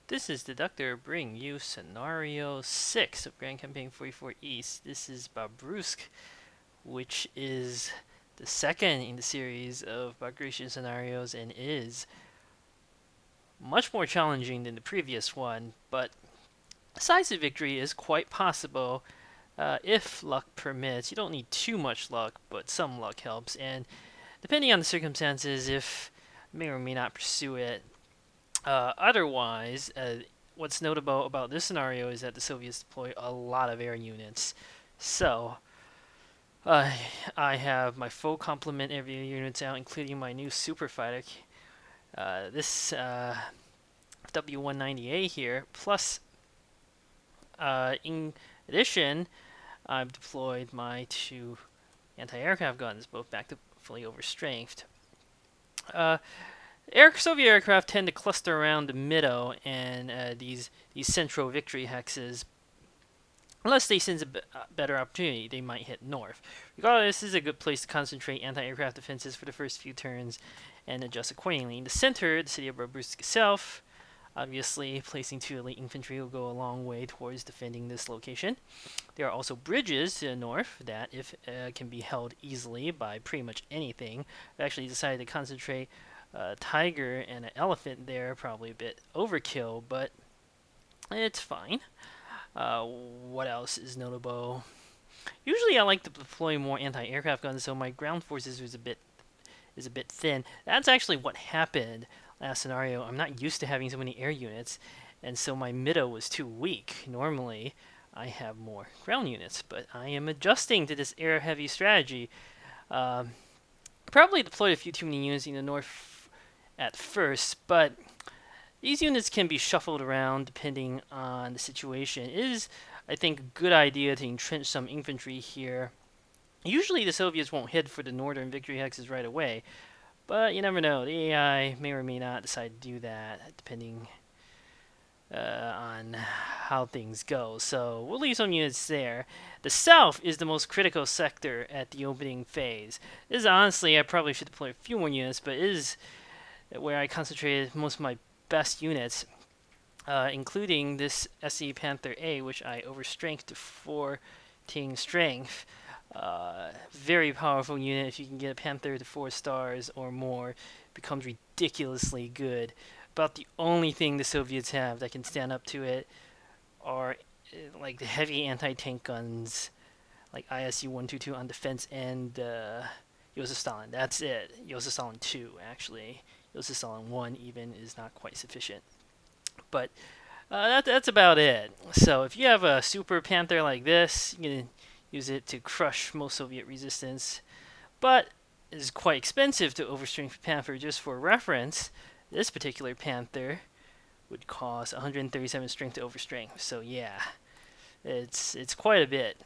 This is Deducter bringing you Scenario 6 of Grand Campaign 44 East. This is Babruysk, which is the second in the series of Bagratian scenarios and is much more challenging than the previous one, but decisive victory is quite possible if luck permits. You don't need too much luck, but some luck helps, and depending on the circumstances, if may or may not pursue it. Otherwise, what's notable about this scenario is that the Soviets deploy a lot of air units. So, I have my full complement of air units out, including my new super fighter. This W190A here, plus, in addition, I've deployed my two anti-aircraft guns, both back to fully overstrengthed. Soviet aircraft tend to cluster around the middle and these central victory hexes. Unless they sense a better opportunity, they might hit north. Regardless, this is a good place to concentrate anti-aircraft defenses for the first few turns and adjust accordingly. In the center, the city of Babruysk itself, obviously, placing two elite infantry will go a long way towards defending this location. There are also bridges to the north that, if can be held easily by pretty much anything. I've actually decided to concentrate tiger and an elephant there, probably a bit overkill, but it's fine. What else is notable? Usually I like to deploy more anti-aircraft guns, so my ground forces is a bit thin. That's actually what happened last scenario. I'm not used to having so many air units, and so my middle was too weak. Normally I have more ground units, but I am adjusting to this air-heavy strategy. Probably deployed a few too many units in the north at first, but these units can be shuffled around depending on the situation. It is, I think, a good idea to entrench some infantry here. Usually the Soviets won't head for the northern victory hexes right away, but you never know. The AI may or may not decide to do that, depending on how things go. So we'll leave some units there. The south is the most critical sector at the opening phase. This is honestly, I probably should deploy a few more units, but it is where I concentrated most of my best units, including this SE Panther A, which I overstrengthed to 14 strength. Very powerful unit. If you can get a Panther to 4 stars or more, it becomes ridiculously good. About the only thing the Soviets have that can stand up to it are like the heavy anti-tank guns, like ISU-122 on defense and Joseph Stalin. That's it. Joseph Stalin 2, actually. Joseph Stalin 1 even is not quite sufficient. But that's about it. So if you have a Super Panther like this, you can use it to crush most Soviet resistance. But it is quite expensive to overstrength Panther. Just for reference, this particular Panther would cost 137 strength to overstrength. So yeah, it's quite a bit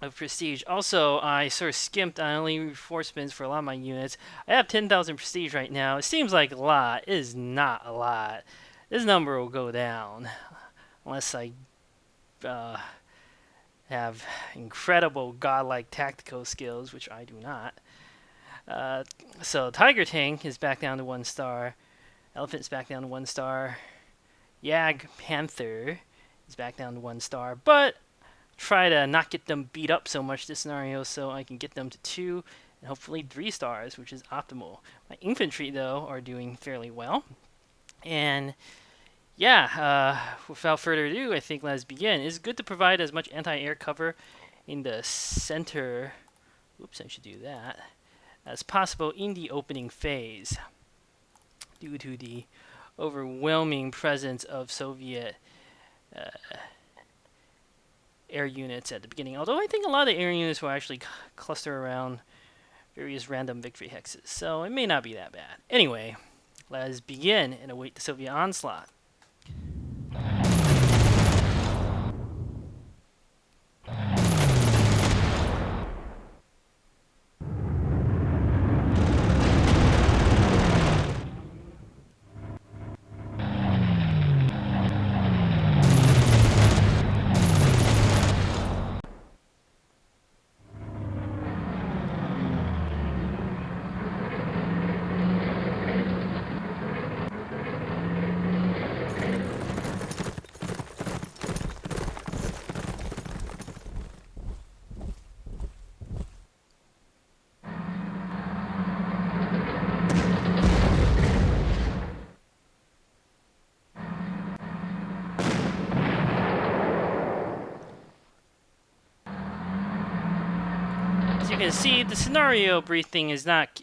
of prestige. Also, I sort of skimped on only reinforcements for a lot of my units. I have 10,000 prestige right now. It seems like a lot. It is not a lot. This number will go down unless I have incredible godlike tactical skills, which I do not. So Tiger Tank is back down to 1 star. Elephant's back down to 1 star. Yag Panther is back down to 1 star, but try to not get them beat up so much this scenario so I can get them to 2 and hopefully 3 stars, which is optimal. My infantry, though, are doing fairly well. And yeah, without further ado, I think let's begin. It's good to provide as much anti-air cover in the center, oops, I should do that, as possible in the opening phase, due to the overwhelming presence of Soviet air units at the beginning. Although I think a lot of the air units will actually cluster around various random victory hexes, so it may not be that bad. Anyway, let's begin and await the Soviet onslaught. can see the scenario briefing is not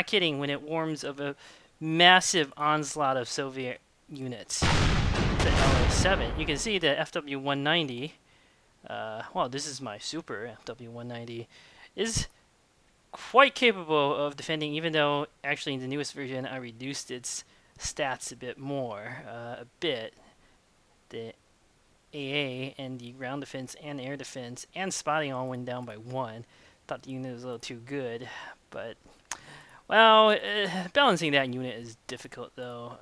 kidding when it warns of a massive onslaught of Soviet units. The LA-7. You can see the FW-190. Well, this is my super FW-190. Is quite capable of defending, even though actually in the newest version I reduced its stats a bit more. The AA and the ground defense and air defense and spotting all went down by 1. Thought the unit was a little too good, but well, balancing that unit is difficult though.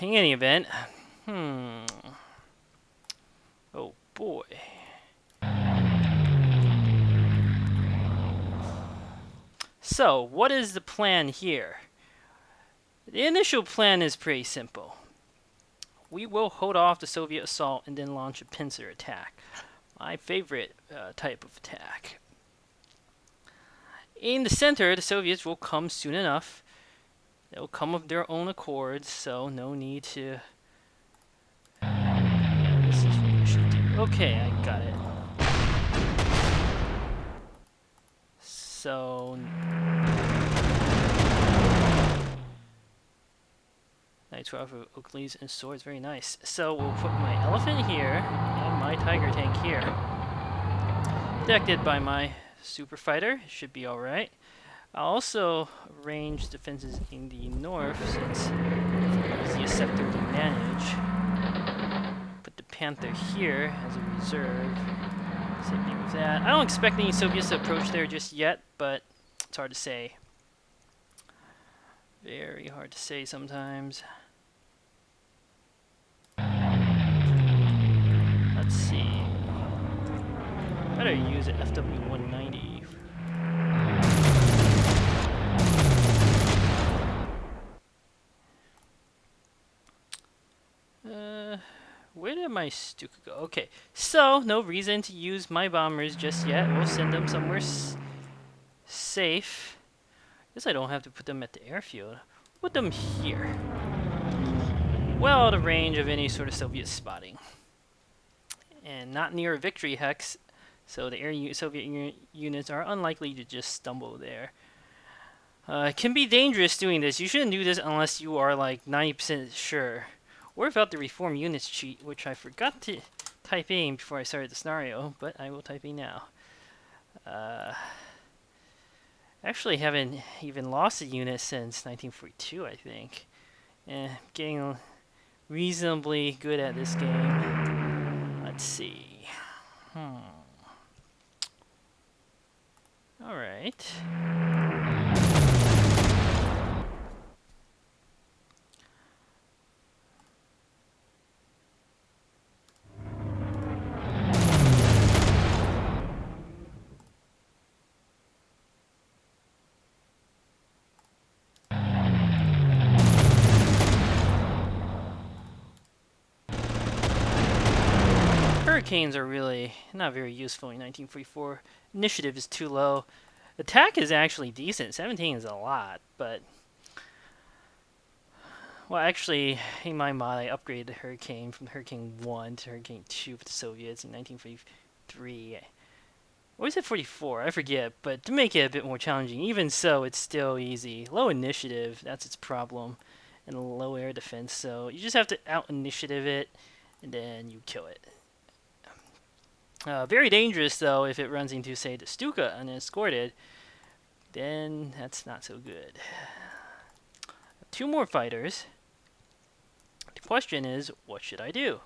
In any event, oh boy. So, what is the plan here? The initial plan is pretty simple. We will hold off the Soviet assault and then launch a pincer attack. My favorite type of attack. In the center, the Soviets will come soon enough. They will come of their own accord, so no need to... Yeah, this is what I should do. Okay, I got it. So... Knight 12 of Oakleys and swords, very nice. So we'll put my elephant here and my tiger tank here. Protected by my super fighter, should be alright. I'll also arrange defenses in the north since it's the easiest sector to manage. Put the Panther here as a reserve. Same thing with that. I don't expect any Soviets to approach there just yet, but it's hard to say. Very hard to say sometimes. Let's see. Better use an FW-190. Where did my Stuka go? Okay, so no reason to use my bombers just yet. We'll send them somewhere safe. Guess I don't have to put them at the airfield. Put them here. Well out of range of any sort of Soviet spotting. And not near a victory hex, so the Soviet units are unlikely to just stumble there. It can be dangerous doing this. You shouldn't do this unless you are like 90% sure. Or about the reform units cheat, which I forgot to type in before I started the scenario, but I will type in now. Actually haven't even lost a unit since 1942, I think. Getting reasonably good at this game. Let's see. Alright. Hurricanes are really not very useful in 1944. Initiative is too low. Attack is actually decent. 17 is a lot, but... Well, actually, in my mod, I upgraded the Hurricane from Hurricane 1 to Hurricane 2 for the Soviets in 1943. Or was it 44? I forget, but to make it a bit more challenging. Even so, it's still easy. Low initiative, that's its problem. And low air defense, so you just have to out-initiative it, and then you kill it. Very dangerous, though, if it runs into, say, the Stuka unescorted. Then that's not so good. 2 more fighters. The question is, what should I do?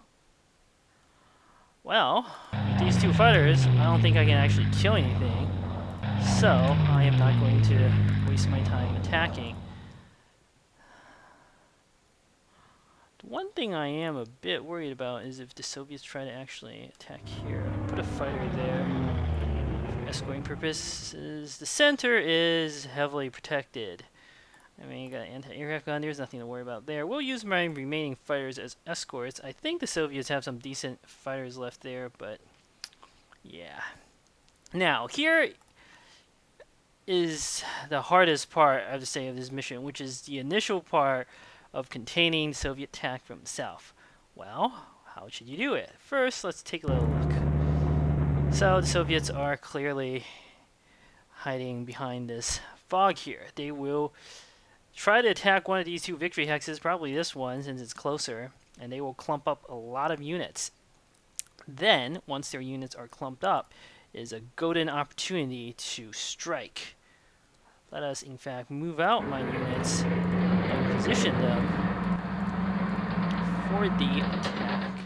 Well, with these 2 fighters, I don't think I can actually kill anything. So, I am not going to waste my time attacking. One thing I am a bit worried about is if the Soviets try to actually attack here. Put a fighter there for escorting purposes. The center is heavily protected. I mean, you got an anti-aircraft gun. There's nothing to worry about there. We'll use my remaining fighters as escorts. I think the Soviets have some decent fighters left there, but yeah. Now, here is the hardest part, I have to say, of this mission, which is the initial part of containing Soviet attack from the south. Well, how should you do it? First, let's take a little look. So the Soviets are clearly hiding behind this fog here. They will try to attack one of these two victory hexes, probably this one since it's closer, and they will clump up a lot of units. Then, once their units are clumped up, is a golden opportunity to strike. Let us, in fact, move out my units and position them for the attack.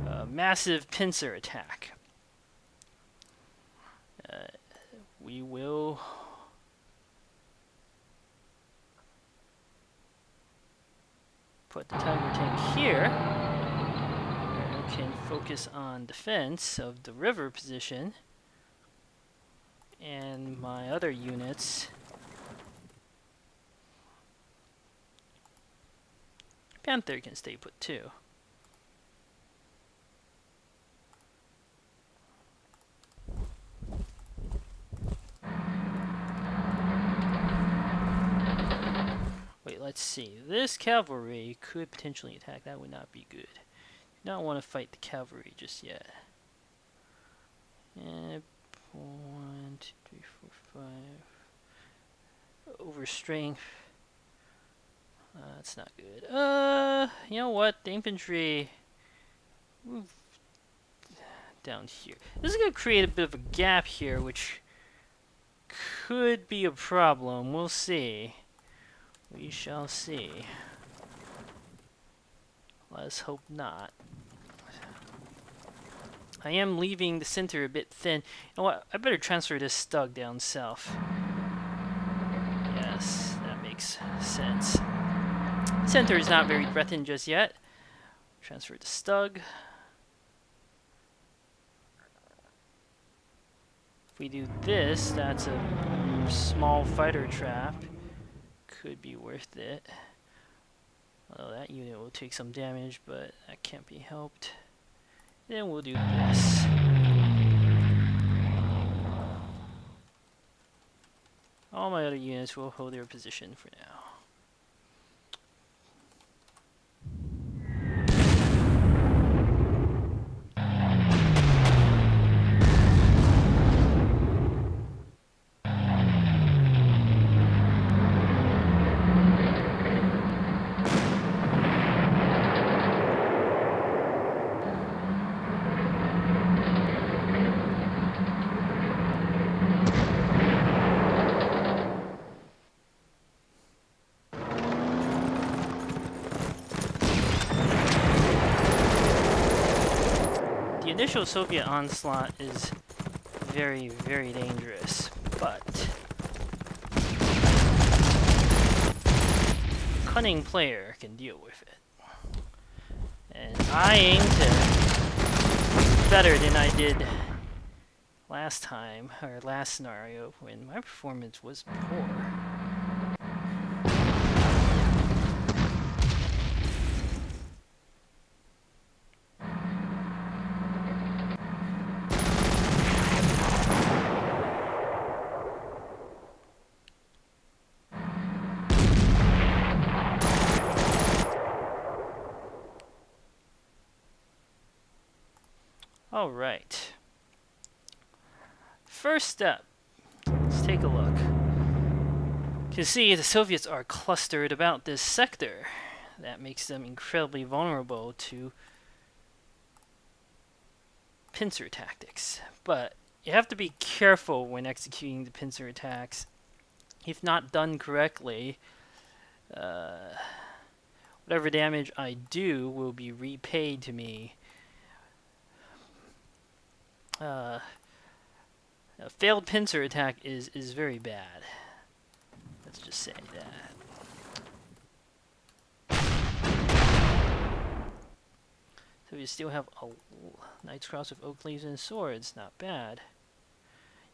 A massive pincer attack. We will put the Tiger tank here. We can focus on defense of the river position. And my other units. Panther can stay put too. Wait, let's see. This cavalry could potentially attack. That would not be good. Do not want to fight the cavalry just yet. 1, 2, 3, 4, 5. Over strength. That's not good. You know what? The infantry move down here. This is going to create a bit of a gap here, which could be a problem. We'll see. We shall see. Let's hope not. I am leaving the center a bit thin. You know what? I better transfer this Stug down south. Yes, that makes sense. Center is not very threatened just yet. Transfer to Stug. If we do this, that's a small fighter trap. Could be worth it. Although that unit will take some damage, but that can't be helped. Then we'll do this. All my other units will hold their position for now. The initial Soviet onslaught is very, very dangerous, but a cunning player can deal with it. And I aim to better than I did last time, or last scenario, when my performance was poor. Alright. First step. Let's take a look. You can see the Soviets are clustered about this sector. That makes them incredibly vulnerable to pincer tactics. But you have to be careful when executing the pincer attacks. If not done correctly, whatever damage I do will be repaid to me. A failed pincer attack is very bad. Let's just say that. So we still have a Knight's Cross with Oak Leaves and Swords. Not bad.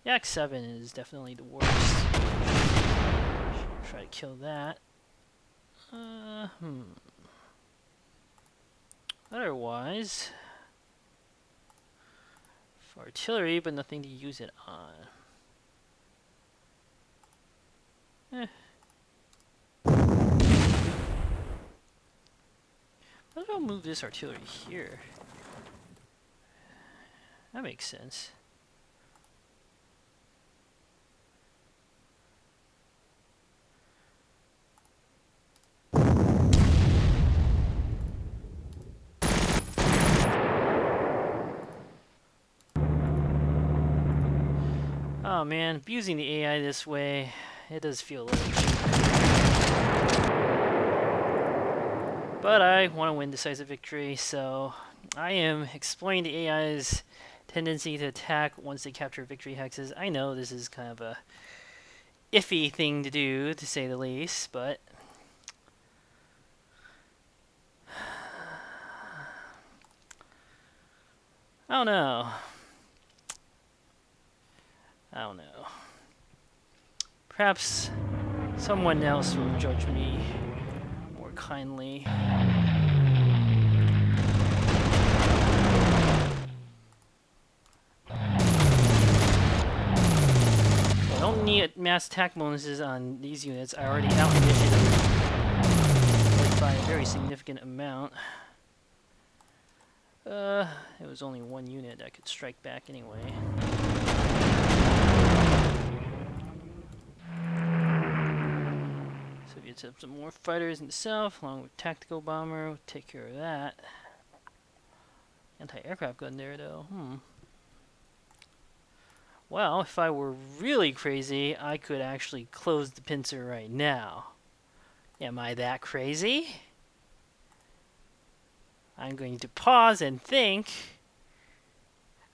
Yak 7 is definitely the worst. Should try to kill that. Otherwise, artillery, but nothing to use it on. Might as well move this artillery here. That makes sense. Oh man, abusing the AI this way, it does feel a little cheap. But I want to win decisive victory, so I am exploring the AI's tendency to attack once they capture victory hexes. I know this is kind of a iffy thing to do, to say the least, but I don't know. I don't know. Perhaps someone else will judge me more kindly. I don't need mass attack bonuses on these units. I already out-initiated by a very significant amount. It was only one unit that could strike back anyway. Soviets have some more fighters in the south, along with tactical bomber. We'll take care of that. Anti-aircraft gun there, though. Well, if I were really crazy, I could actually close the pincer right now. Am I that crazy? I'm going to pause and think.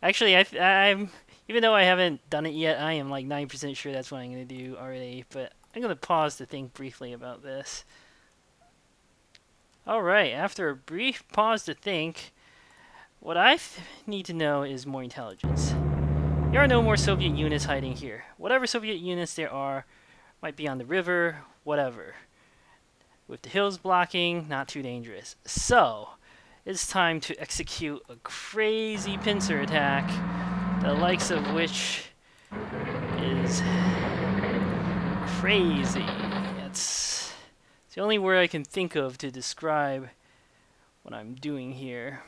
Actually, I'm even though I haven't done it yet, I am like 9% sure that's what I'm going to do already. But I'm going to pause to think briefly about this. Alright, after a brief pause to think, what I need to know is more intelligence. There are no more Soviet units hiding here. Whatever Soviet units there are might be on the river, whatever. With the hills blocking, not too dangerous. So, it's time to execute a crazy pincer attack, the likes of which is crazy. It's the only word I can think of to describe what I'm doing here.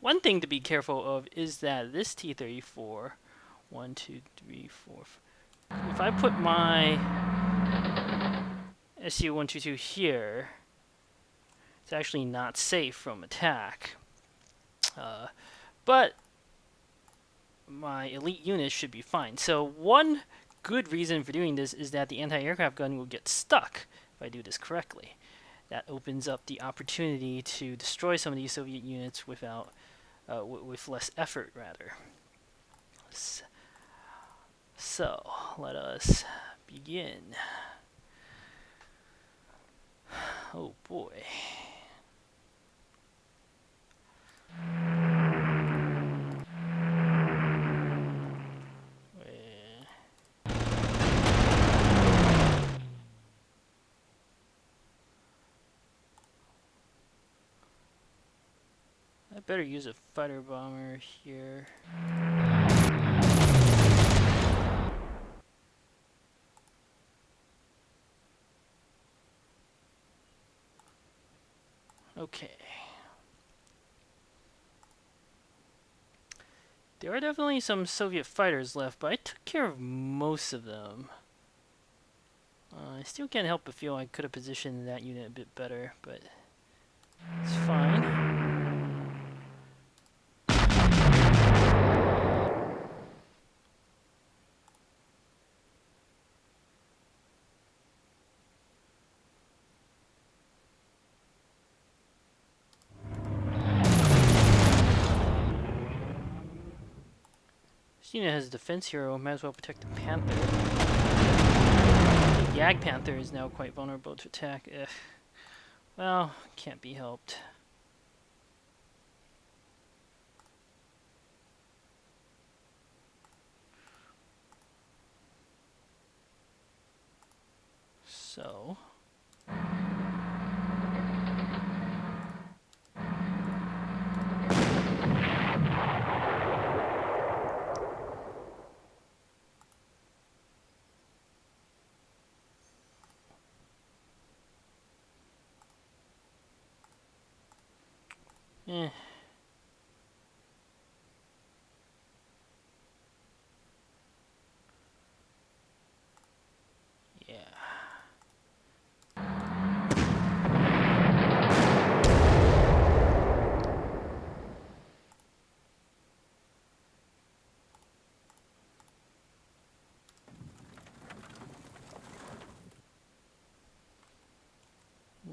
One thing to be careful of is that this T-34, 1, 2, 3, 4, if I put my SU-122 here, it's actually not safe from attack. But my elite units should be fine. So one good reason for doing this is that the anti-aircraft gun will get stuck if I do this correctly. That opens up the opportunity to destroy some of these Soviet units without with less effort, rather. So, let us begin. Oh boy. I better use a fighter bomber here. Okay. There are definitely some Soviet fighters left, but I took care of most of them. I still can't help but feel I could have positioned that unit a bit better, but it's fine. This unit has a defense hero, might as well protect the Panther. The Yag Panther is now quite vulnerable to attack. Ugh. Well, can't be helped. So...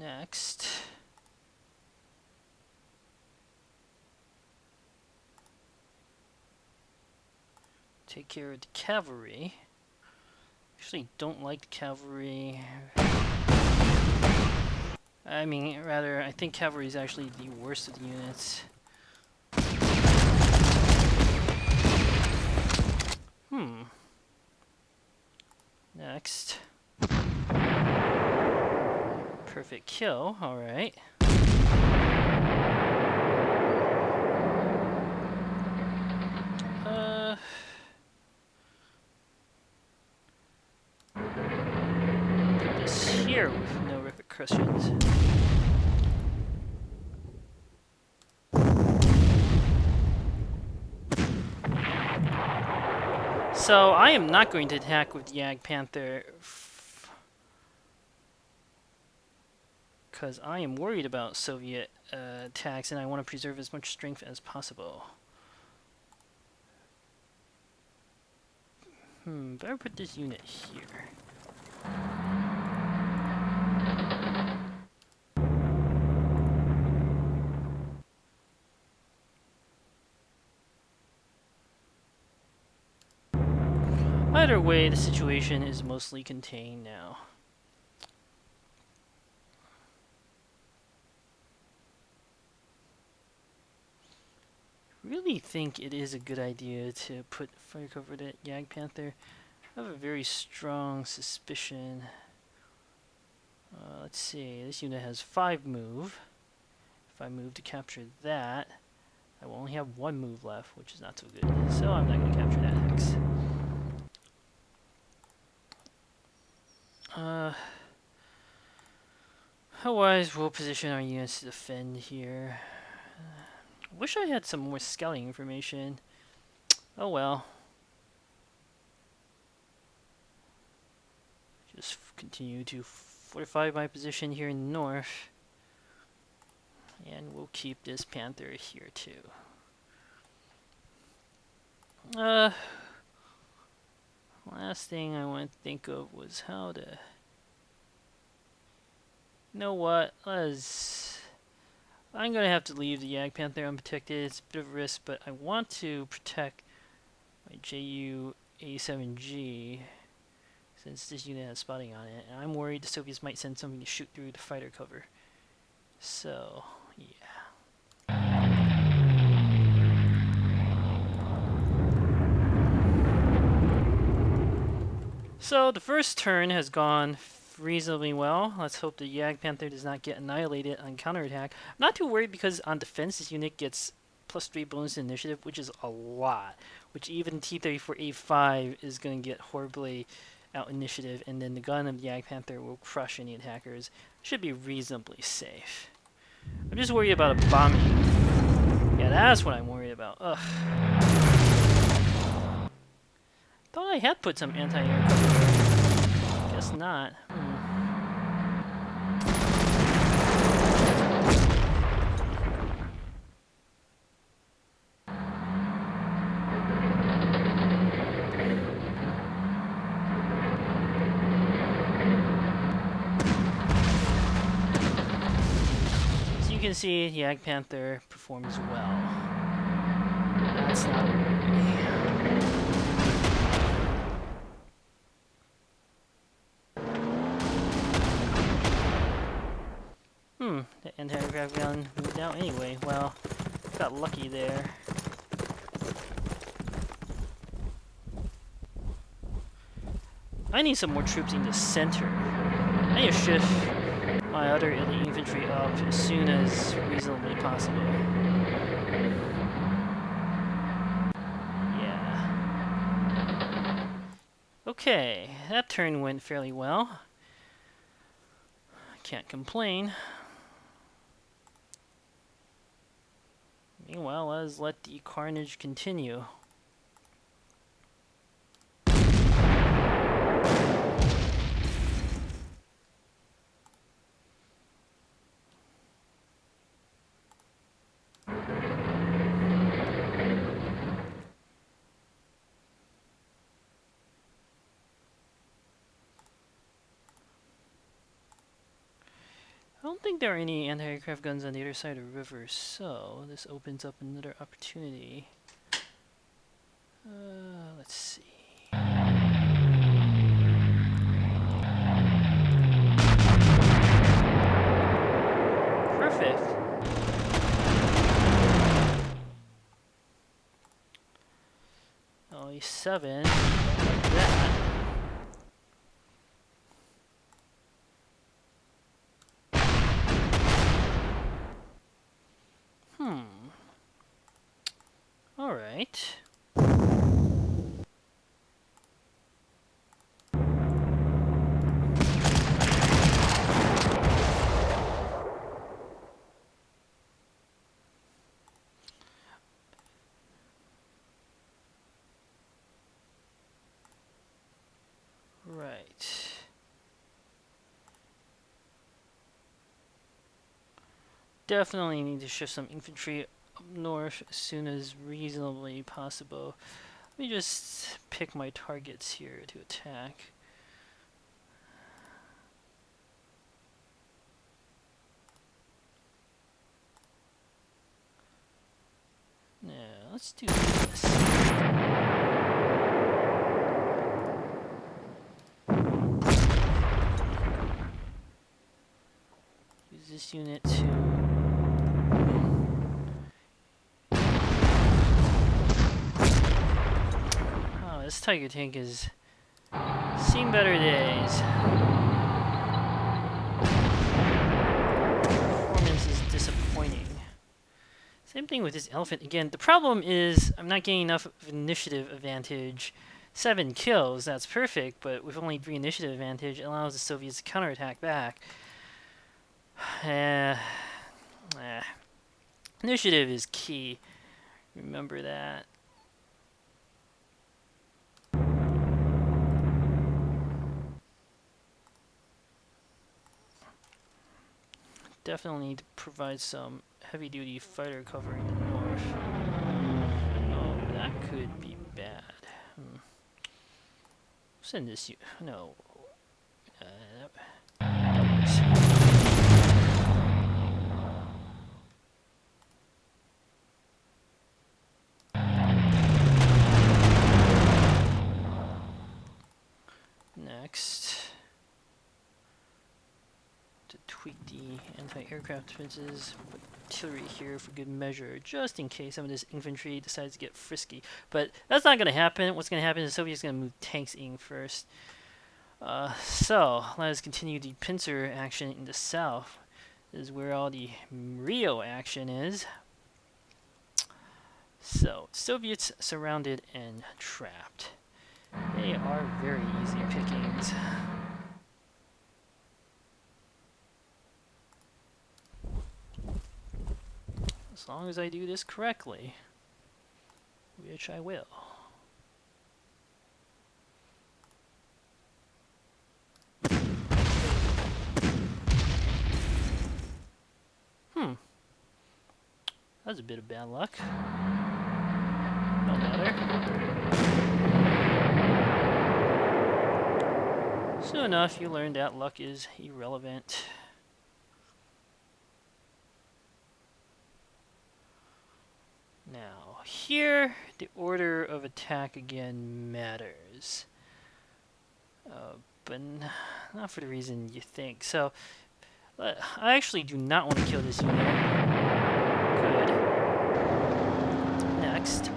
Next, take care of the cavalry. Actually, don't like the cavalry. I mean, rather, I think cavalry is actually the worst of the units. Next. Perfect kill, alright. Put this here with no repercussions. So I am not going to attack with Jag Panther because I am worried about Soviet attacks and I want to preserve as much strength as possible. Better put this unit here. Either way, the situation is mostly contained now. Really think it is a good idea to put fire cover at Jag Panther. I have a very strong suspicion. Let's see, this unit has 5 move. If I move to capture that, I will only have 1 move left, which is not so good. So I'm not going to capture that hex. Otherwise, we'll position our units to defend here. Wish I had some more scouting information. Oh well. Just continue to fortify my position here in the north. And we'll keep this Panther here too. Last thing I want to think of was how to... You know what? I'm going to have to leave the Jag Panther unprotected. It's a bit of a risk, but I want to protect my JU A7G since this unit has spotting on it. And I'm worried the Soviets might send something to shoot through the fighter cover. So, yeah. So, the first turn has gone reasonably well. Let's hope the Jag Panther does not get annihilated on counterattack. I'm not too worried because on defense this unit gets +3 bonus initiative, which is a lot. Which even T-34A5 is going to get horribly out initiative, and then the gun of the Jag Panther will crush any attackers. Should be reasonably safe. I'm just worried about a bombing. Yeah, that's what I'm worried about. Ugh. Thought I had put some anti-air cover there. Guess not. As you can see, the Jag Panther performs well. That's not a worry. The anti-aircraft gun moved out anyway. Well, got lucky there. I need some more troops in the center. I need to shift my other elite infantry up as soon as reasonably possible. Yeah. Okay, that turn went fairly well. Can't complain. Meanwhile, let's let the carnage continue. don't think there are any anti-aircraft guns on the other side of the river, so this opens up another opportunity. Let's see. Perfect. Only 7. Like that. All right. Right. Definitely need to shift some infantry up north as soon as reasonably possible. Let me just pick my targets here to attack. Now, let's do this. Use this unit to... Oh, this Tiger tank has seen better days. Performance is disappointing. Same thing with this elephant. Again, the problem is I'm not getting enough of initiative advantage. 7 kills, that's perfect, but with only 3 initiative advantage, it allows the Soviets to counterattack back. Initiative is key. Remember that. Definitely need to provide some heavy-duty fighter cover in the north. Oh, that could be bad. Send this. No. That works. Next. To tweak the anti-aircraft defenses, put artillery here for good measure, just in case some of this infantry decides to get frisky. But that's not going to happen. What's going to happen is the Soviets going to move tanks in first. So let us continue the pincer action in the south. This is where all the Rio action is. So Soviets surrounded and trapped. They are very easy pickings. As long as I do this correctly, which I will. That was a bit of bad luck. No matter. Soon enough, you learn that luck is irrelevant. Now, here, the order of attack again matters. But not for the reason you think. So, I actually do not want to kill this unit. Good. Next.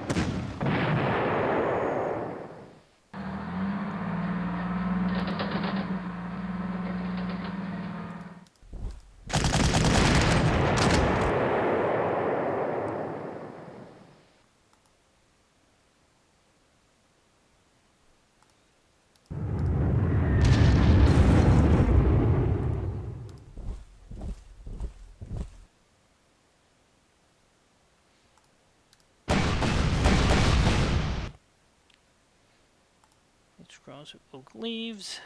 Cross with oak leaves.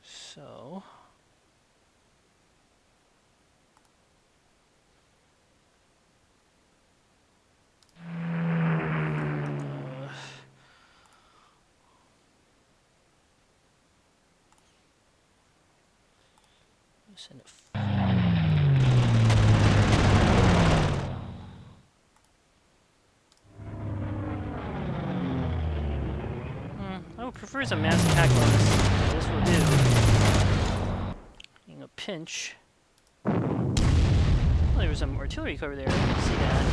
So Send a I would prefer some mass attack bonus. This will do. Being a pinch. Oh, there was some artillery cover there. I didn't see that.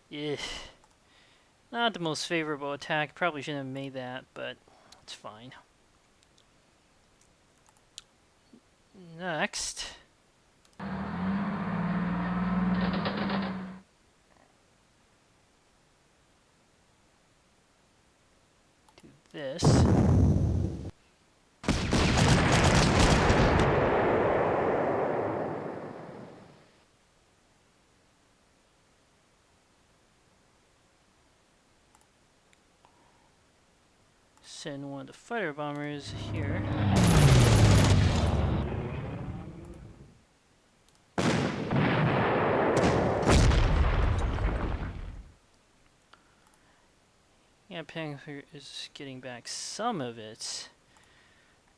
Yeah. Not the most favorable attack. Probably shouldn't have made that, but it's fine. Next. Do this. Send one of the fighter bombers here. Yeah, Panzer is getting back some of its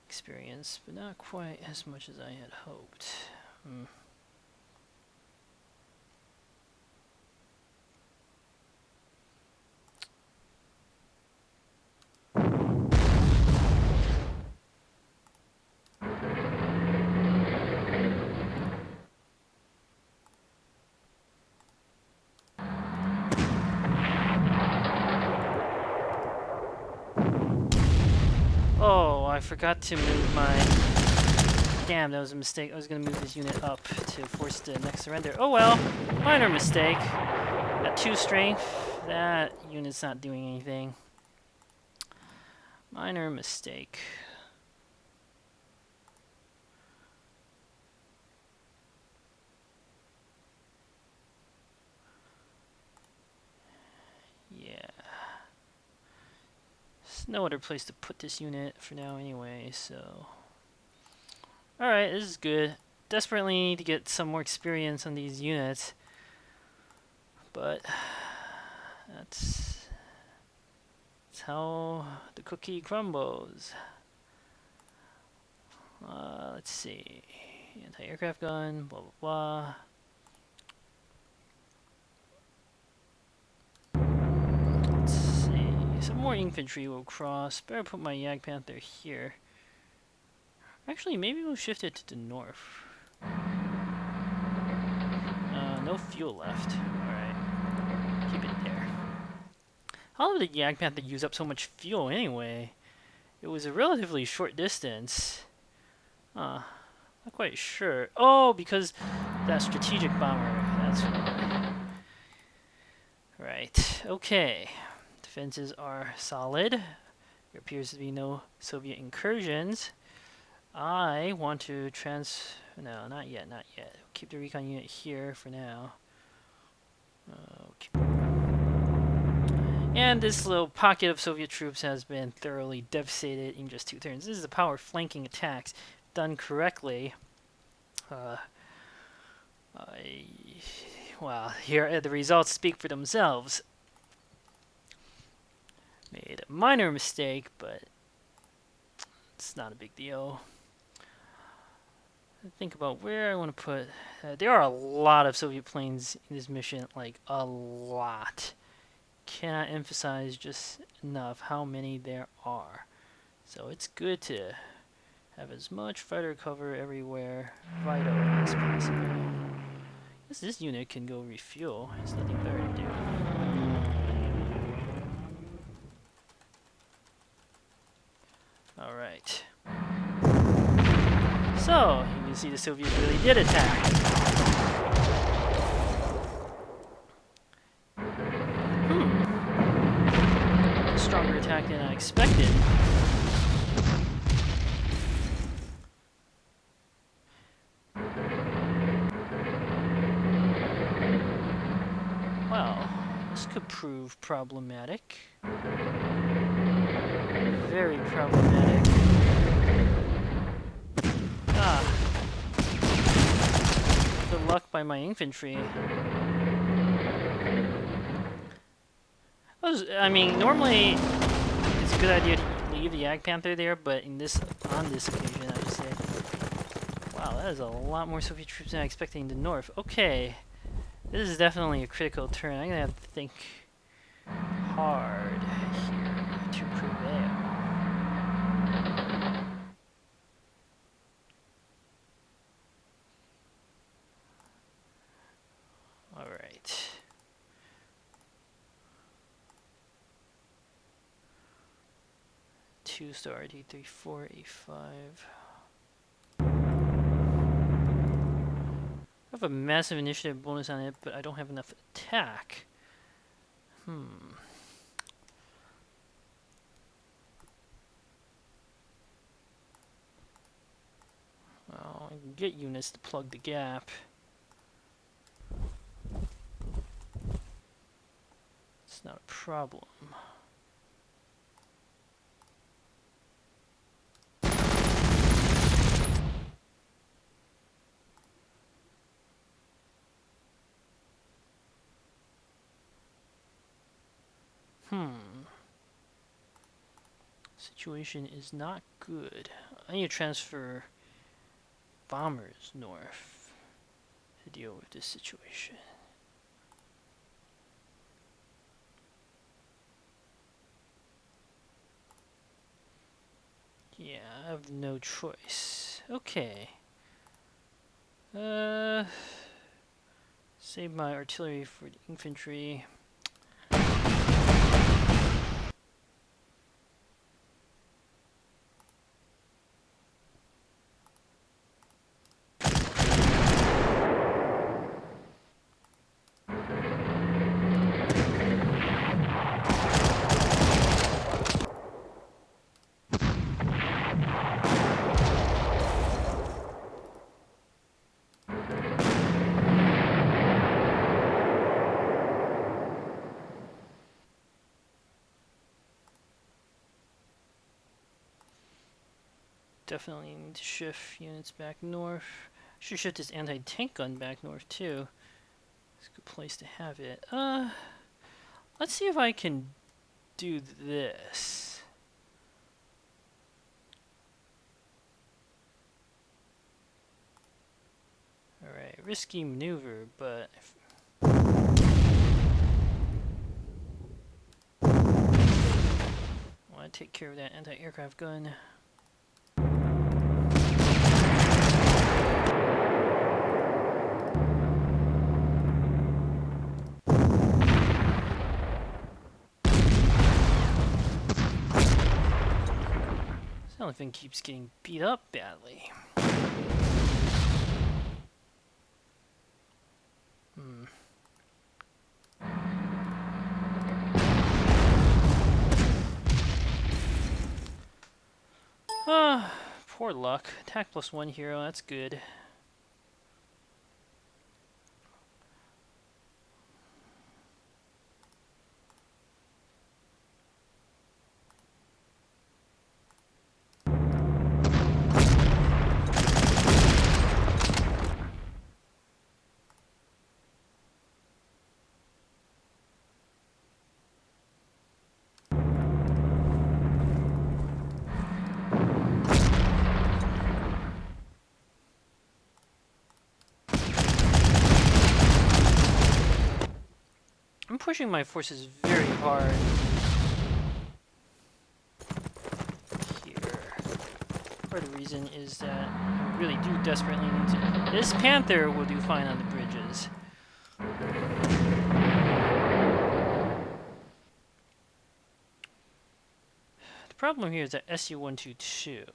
experience, but not quite as much as I had hoped. Oh, I forgot to move my... Damn, that was a mistake. I was going to move this unit up to force the next surrender. Oh well, minor mistake. At 2 strength, that unit's not doing anything. Minor mistake. Yeah. There's no other place to put this unit for now anyway, so... Alright, this is good. Desperately need to get some more experience on these units. But... That's how the cookie crumbles. Let's see. Anti-aircraft gun, blah blah blah. Let's see. Some more infantry will cross. Better put my Jagdpanther here. Actually, maybe we'll shift it to the north. No fuel left. Alright. Keep it there. How did the Jagdpanther use up so much fuel anyway? It was a relatively short distance. Not quite sure. Oh, because that strategic bomber. That's why. Right. Okay. Defenses are solid. There appears to be no Soviet incursions. I want to no, not yet, not yet. Keep the recon unit here for now. And this little pocket of Soviet troops has been thoroughly devastated in just 2 turns. This is the power of flanking attacks done correctly. Well, here the results speak for themselves. Made a minor mistake, but it's not a big deal. Think about where I want to put... there are a lot of Soviet planes in this mission, like a lot. Cannot emphasize just enough how many there are. So it's good to have as much fighter cover everywhere vital as possible. I guess this unit can go refuel. There's nothing better to do. Alright. So, you can see the Soviets really did attack. A stronger attack than I expected. Well, this could prove problematic. Very problematic. Good luck by my infantry. I mean, normally it's a good idea to leave the Ag Panther there, but on this occasion, I would say, wow, that is a lot more Soviet troops than I expected in the north. Okay, this is definitely a critical turn. I'm gonna have to think hard here to prevail. All right. Two-star D34 A5. I have a massive initiative bonus on it, but I don't have enough attack. Well, I can get units to plug the gap. It's not a problem. Situation is not good. I need to transfer bombers north to deal with this situation. Yeah, I have no choice. Okay. Save my artillery for the infantry. Definitely need to shift units back north. Should shift this anti-tank gun back north too. It's a good place to have it. Let's see if I can do this. Alright, risky maneuver, but I want to take care of that anti-aircraft gun. The only thing keeps getting beat up badly. Poor luck. Attack +1 hero, that's good. I'm pushing my forces very hard here. Part of the reason is that I really do desperately need to... This Panther will do fine on the bridges. The problem here is that SU-122.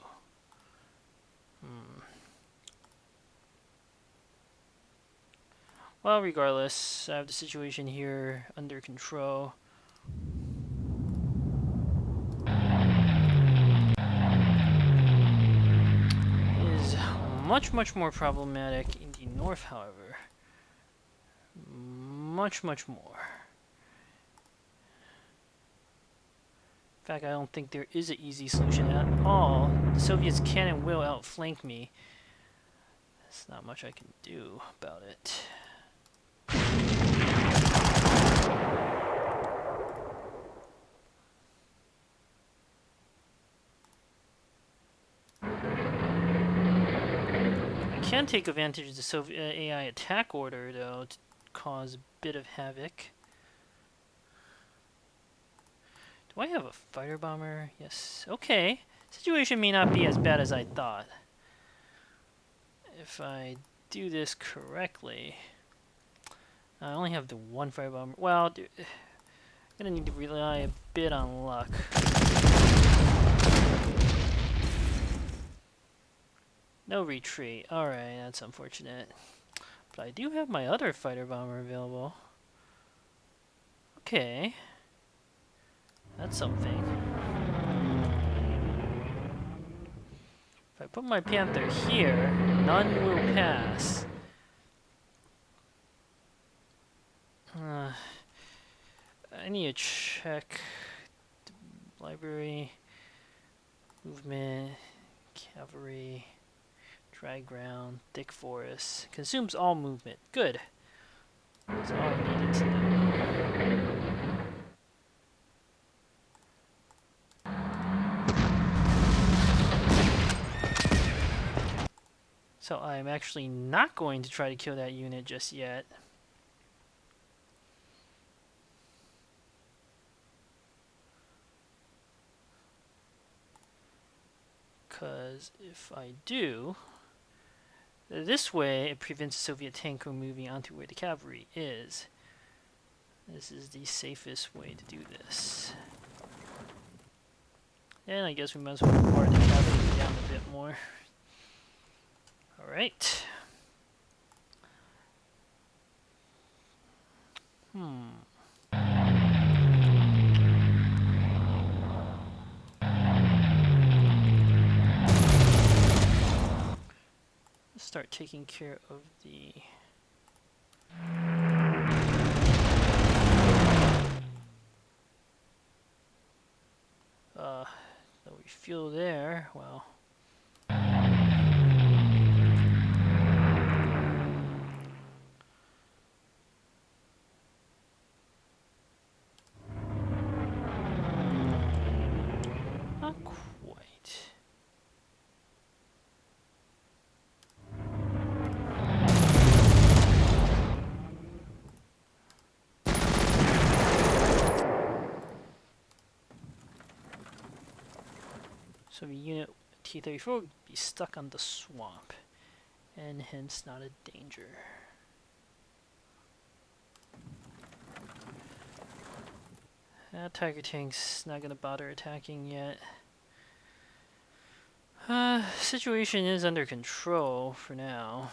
Well, regardless, I have the situation here under control. It is much more problematic in the north, however. Much more. In fact, I don't think there is an easy solution at all. The Soviets can and will outflank me. There's not much I can do about it. can take advantage of the Soviet AI attack order, though, to cause a bit of havoc. Do I have a fighter bomber? Yes. Okay. Situation may not be as bad as I thought. If I do this correctly, I only have the one fighter bomber. Well, I'm gonna need to rely a bit on luck. No retreat. Alright, that's unfortunate. But I do have my other fighter bomber available. Okay. That's something. If I put my Panther here, none will pass. I need to check library, movement, cavalry, dry ground, thick forest. Consumes all movement. Good. That's all I needed to know. So I'm actually not going to try to kill that unit just yet. Because if I do, this way it prevents the Soviet tank from moving onto where the cavalry is. This is the safest way to do this. And I guess we might as well bar the cavalry down a bit more. Alright. Let's start taking care of the... no refuel there. Well... Not quite. So the unit T-34 would be stuck on the swamp, and hence not a danger. Tiger tank's not gonna bother attacking yet. Situation is under control for now.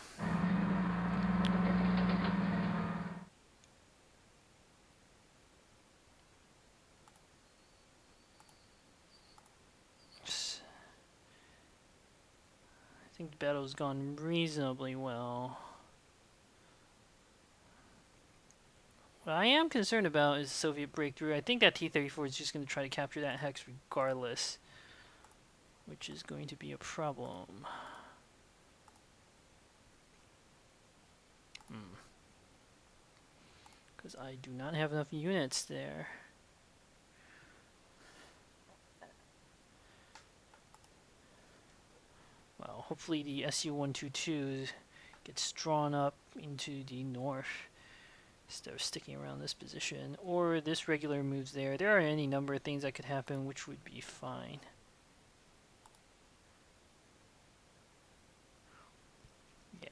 I think the battle's gone reasonably well. What I am concerned about is Soviet breakthrough. I think that T-34 is just going to try to capture that hex regardless, which is going to be a problem. Because I do not have enough units there. Well, hopefully the Su-122 gets drawn up into the north instead of sticking around this position, or this regular moves there. There are any number of things that could happen which would be fine. Yeah.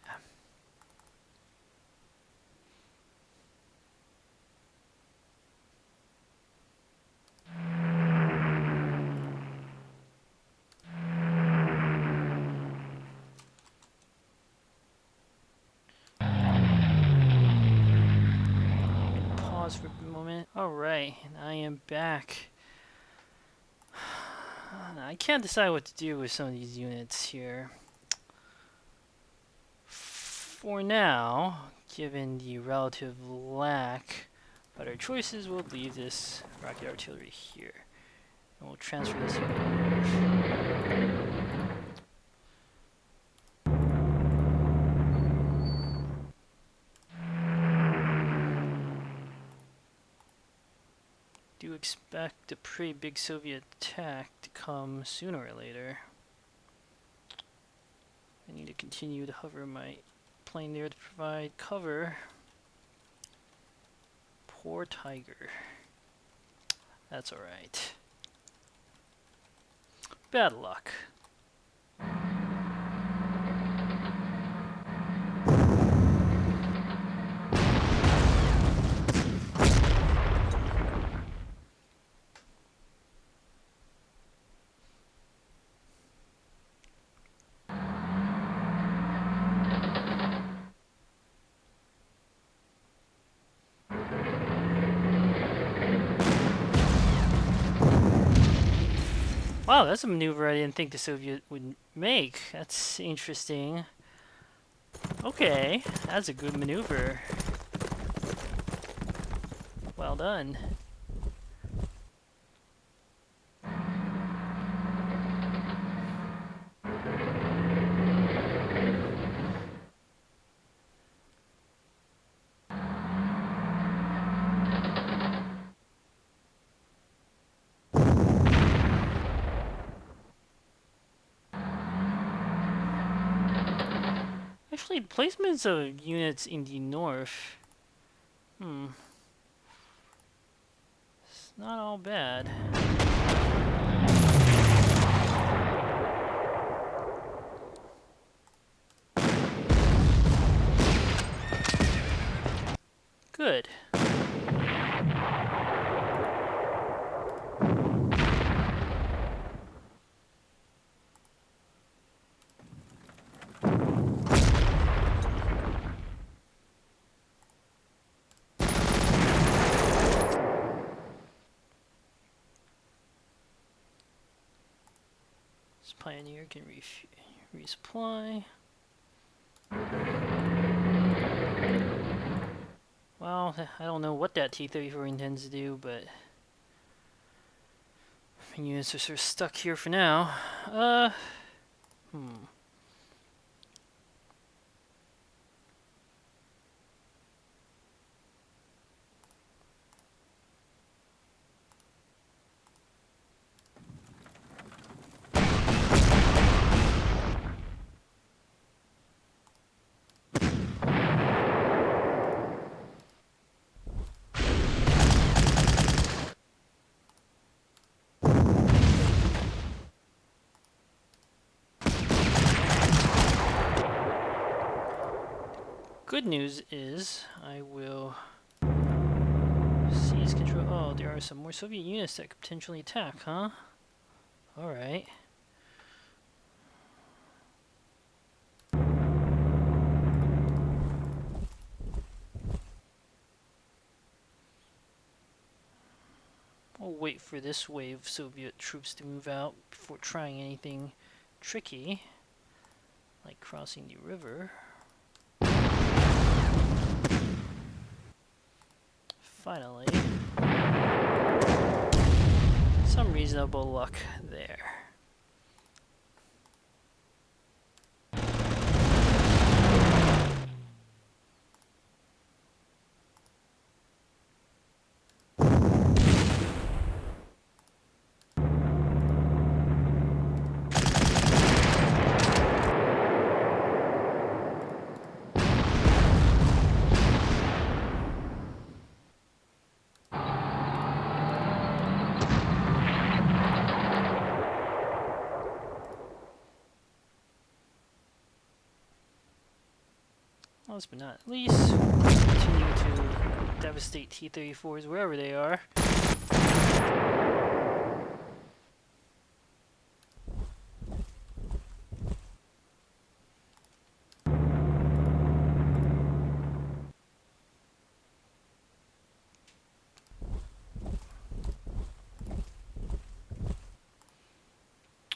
Pause for a moment. Alright, and I am back. I can't decide what to do with some of these units here. For now, given the relative lack of other choices, we'll leave this rocket artillery here. And we'll transfer this unit over. Do expect a pretty big Soviet attack to come sooner or later. I need to continue to hover my plane there to provide cover. Poor Tiger. That's alright. Bad luck. Wow, that's a maneuver I didn't think the Soviet would make. That's interesting. Okay, that's a good maneuver. Well done. Actually, placements of units in the north. It's not all bad. Good. This Pioneer can resupply. Well, I don't know what that T-34 intends to do, but units are sort of stuck here for now. Good news is I will seize control. Oh, there are some more Soviet units that could potentially attack, huh? Alright. We'll wait for this wave of Soviet troops to move out before trying anything tricky, like crossing the river. Finally, some reasonable luck there. Last but not least, continue to devastate T-34s wherever they are.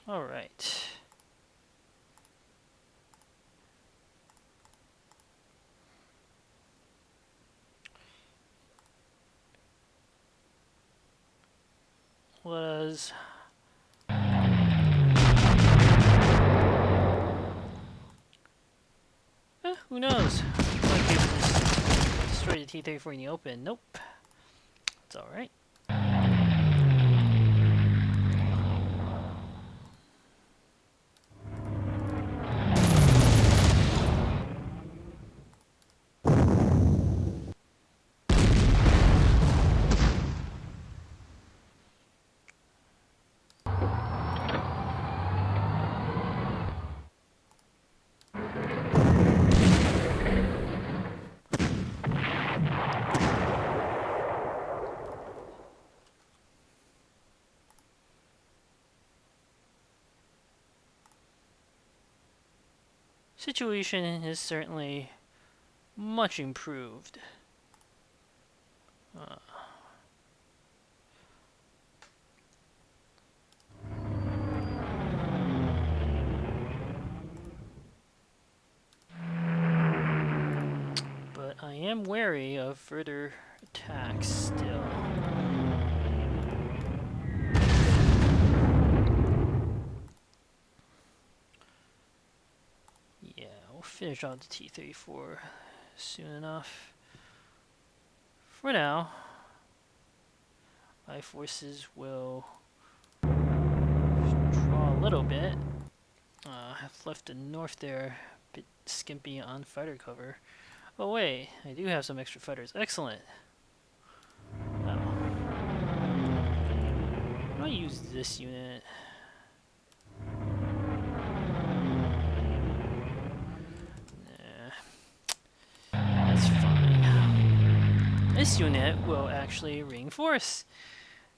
All right. Was who knows? Might be able to destroy the T-34 in the open. Nope. It's all right. situation is certainly much improved. But I am wary of further attacks still. Yeah, we'll finish off the T-34 soon enough. For now, my forces will draw a little bit. I've left the north there a bit skimpy on fighter cover. Oh wait, I do have some extra fighters. Excellent. Wow. I'll use this unit. That's fine. This unit will actually reinforce,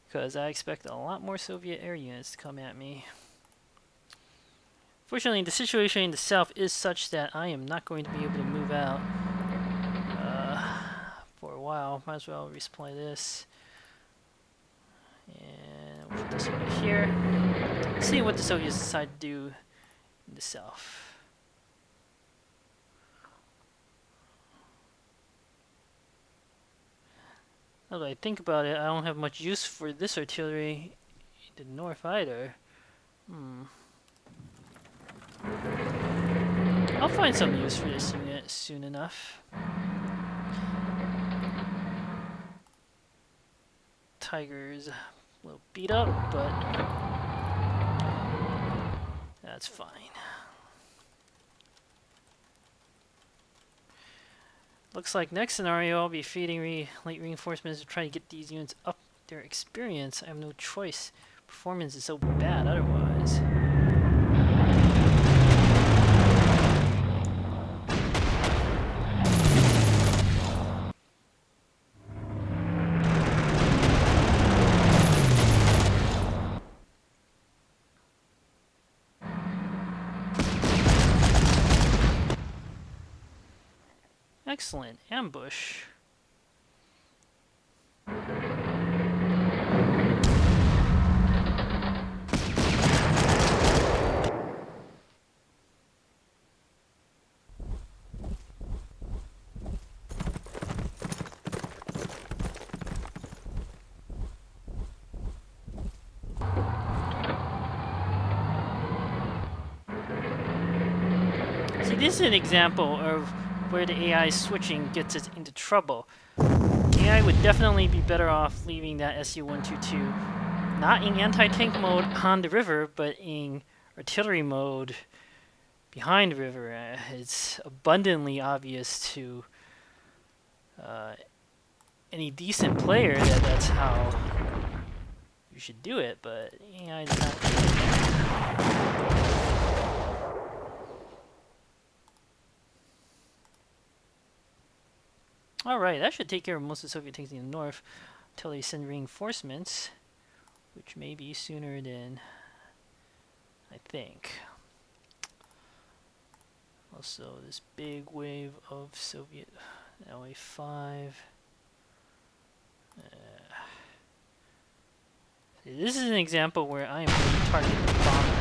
because I expect a lot more Soviet air units to come at me. Fortunately, the situation in the south is such that I am not going to be able to move out for a while. Might as well resupply this. And we'll put this over here. Let's see what the Soviets decide to do in the south. Now that I think about it, I don't have much use for this artillery in the north either. I'll find some use for this unit soon enough. Tiger's a little beat up, but that's fine. Looks like next scenario I'll be feeding late reinforcements to try to get these units up their experience. I have no choice. Performance is so bad otherwise. Excellent. Ambush. See, this is an example of where the AI switching gets us into trouble. AI would definitely be better off leaving that SU-122 not in anti-tank mode on the river, but in artillery mode behind the river. It's abundantly obvious to any decent player that that's how you should do it, but AI does not do that. Alright, that should take care of most of the Soviet tanks in the north until they send reinforcements, which may be sooner than I think. Also, this big wave of Soviet LA-5. This is an example where I am going to target the bomber.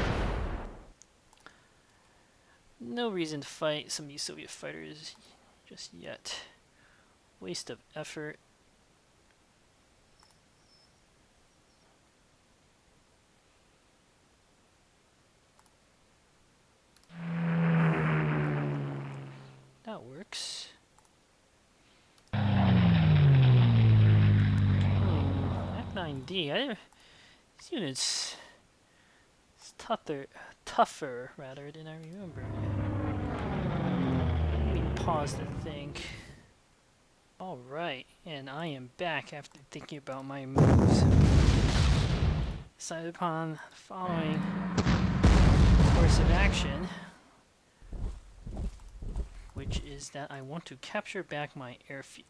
No reason to fight some of these Soviet fighters just yet. Waste of effort. That works. F9D. This unit's tougher rather than I remember. Let me pause to think. Alright, and I am back after thinking about my moves. Decided upon the following course of action, which is that I want to capture back my airfield.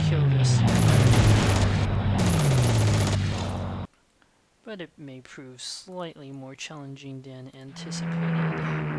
kill this. But it may prove slightly more challenging than anticipated.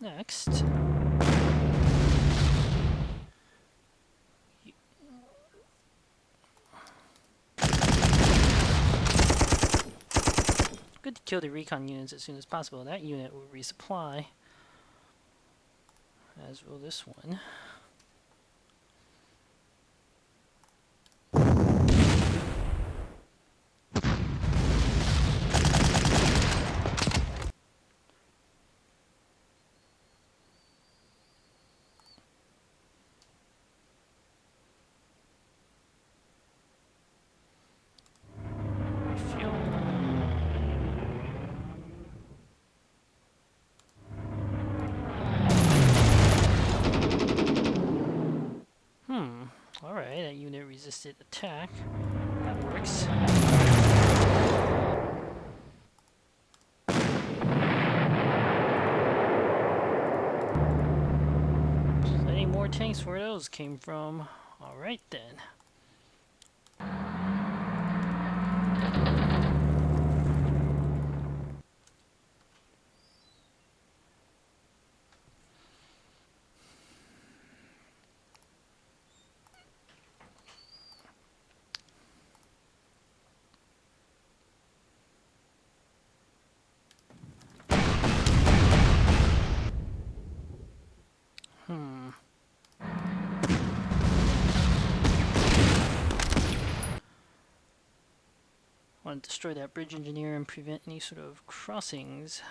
Next, good to kill the recon units as soon as possible. That unit will resupply, as will this one. Alright, that unit resisted attack. That works. Plenty more tanks where those came from. Alright then. Want to destroy that bridge engineer and prevent any sort of crossings.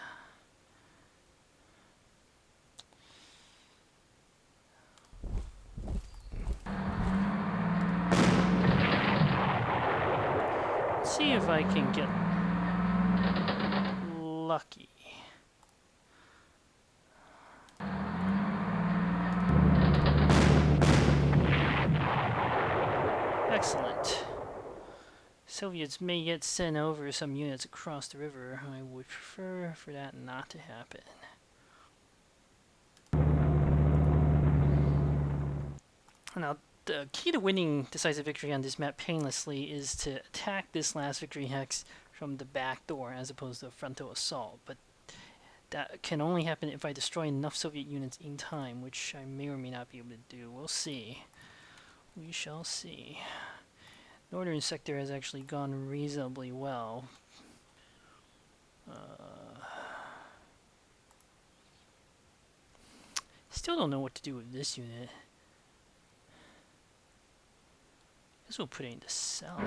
Let's see if I can get lucky. Excellent. Soviets may yet send over some units across the river. I would prefer for that not to happen. Now, the key to winning decisive victory on this map painlessly is to attack this last victory hex from the back door as opposed to a frontal assault. But that can only happen if I destroy enough Soviet units in time, which I may or may not be able to do. We'll see. We shall see. Northern sector has actually gone reasonably well. Still don't know what to do with this unit. Guess we'll put it into south.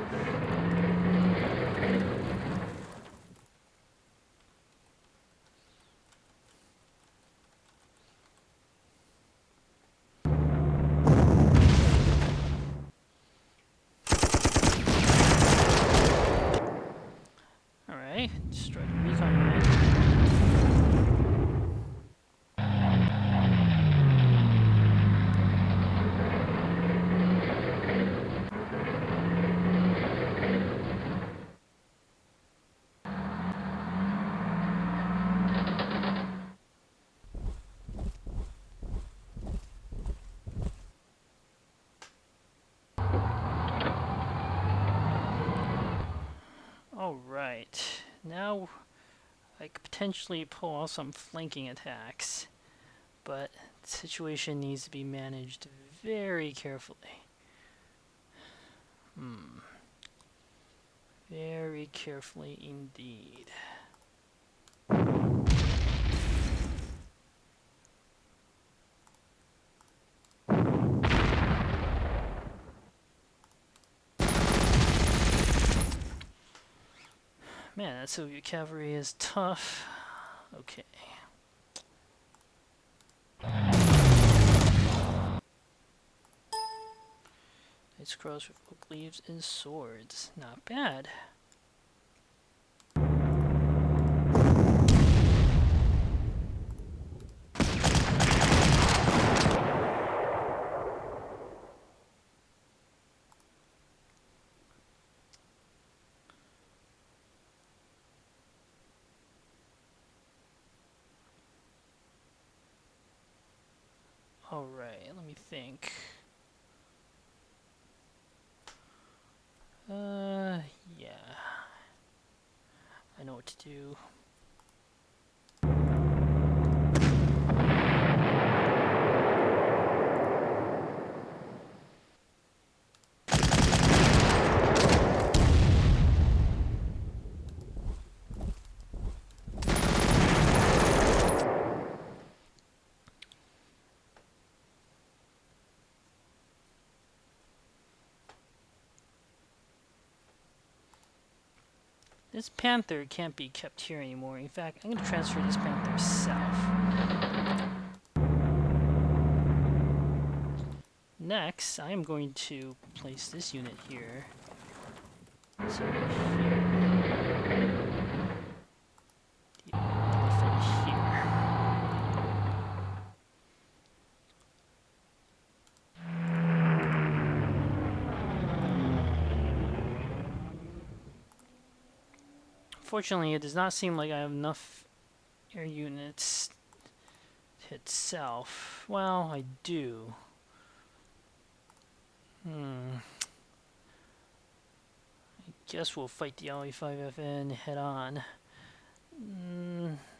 Destroy the recon unit. All right. Now I could potentially pull off some flanking attacks, but The situation needs to be managed very carefully. Very carefully indeed. Man, that Soviet cavalry is tough. Okay. It's crossed with oak leaves and swords. Not bad. Alright, let me think. Yeah. I know what to do. This Panther can't be kept here anymore. In fact, I'm going to transfer this Panther south. Next, I am going to place this unit here. So here. The elephant here. Fortunately, it does not seem like I have enough air units to hit south. Well, I do. I guess we'll fight the LE5FN head on.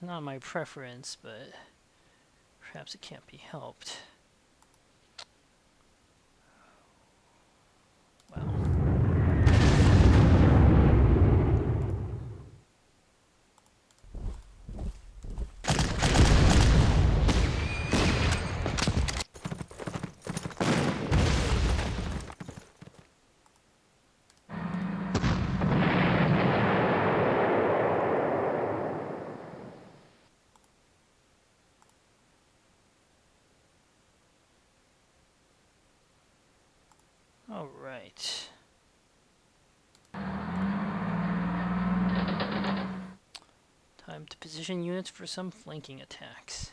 Not my preference, but perhaps it can't be helped. Wow. All right. Time to position units for some flanking attacks.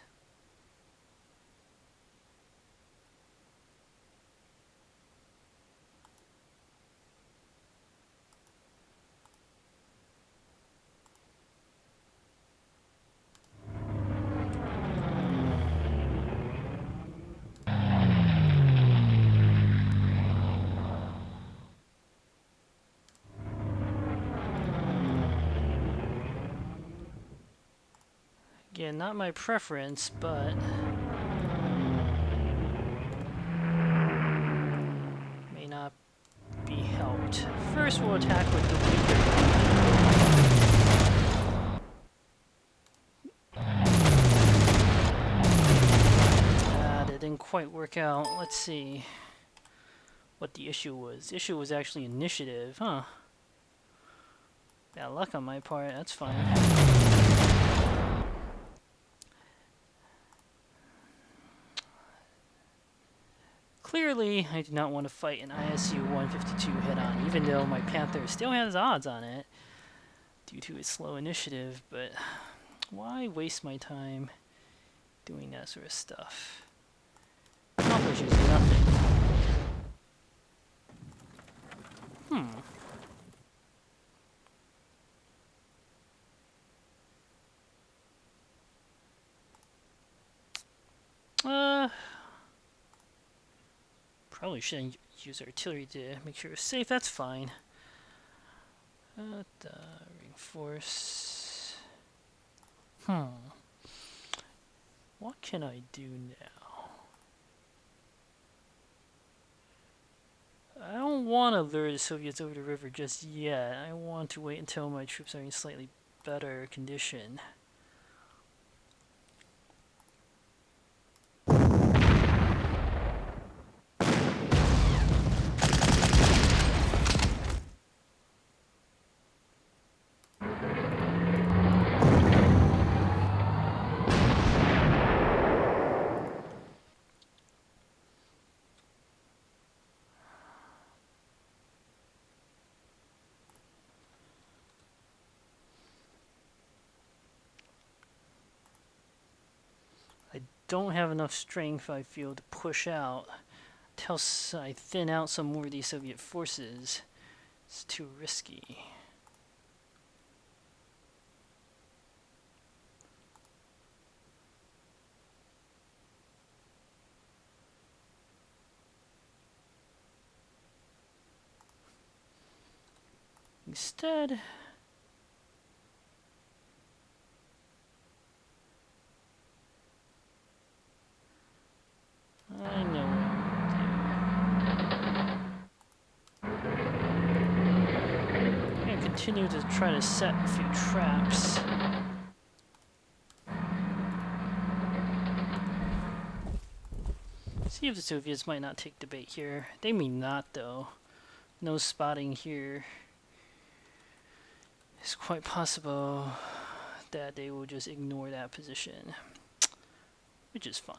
Again, not my preference, but may not be helped. First, we'll attack with the that didn't quite work out. Let's see what the issue was. The issue was actually initiative, huh? Bad luck on my part, that's fine. Clearly, I do not want to fight an ISU-152 head-on, even though my Panther still has odds on it due to its slow initiative, but why waste my time doing that sort of stuff? Accomplishes nothing. Probably shouldn't use artillery to make sure it's safe. That's fine. Reinforce. What can I do now? to lure the Soviets over the river just yet. I want to wait until my troops are in slightly better condition. Don't have enough strength, I feel, to push out until I thin out some more of these Soviet forces. It's too risky. Instead, I know what I'm gonna continue to try to set a few traps. See if the Soviets might not take the bait here. They may not, though. No spotting here. It's quite possible that they will just ignore that position, which is fine.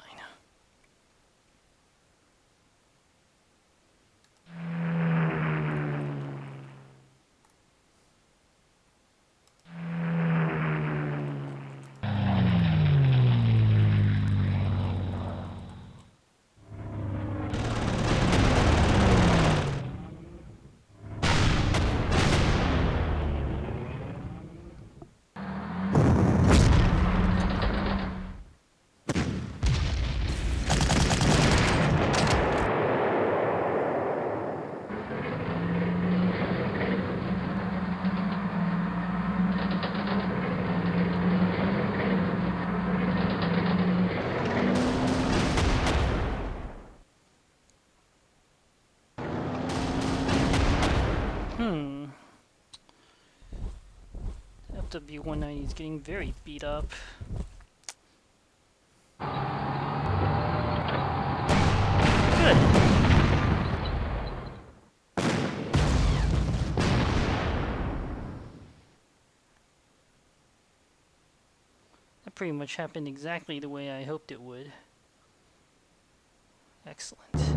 FW-190 is getting very beat up. Good. That pretty much happened exactly the way I hoped it would. Excellent.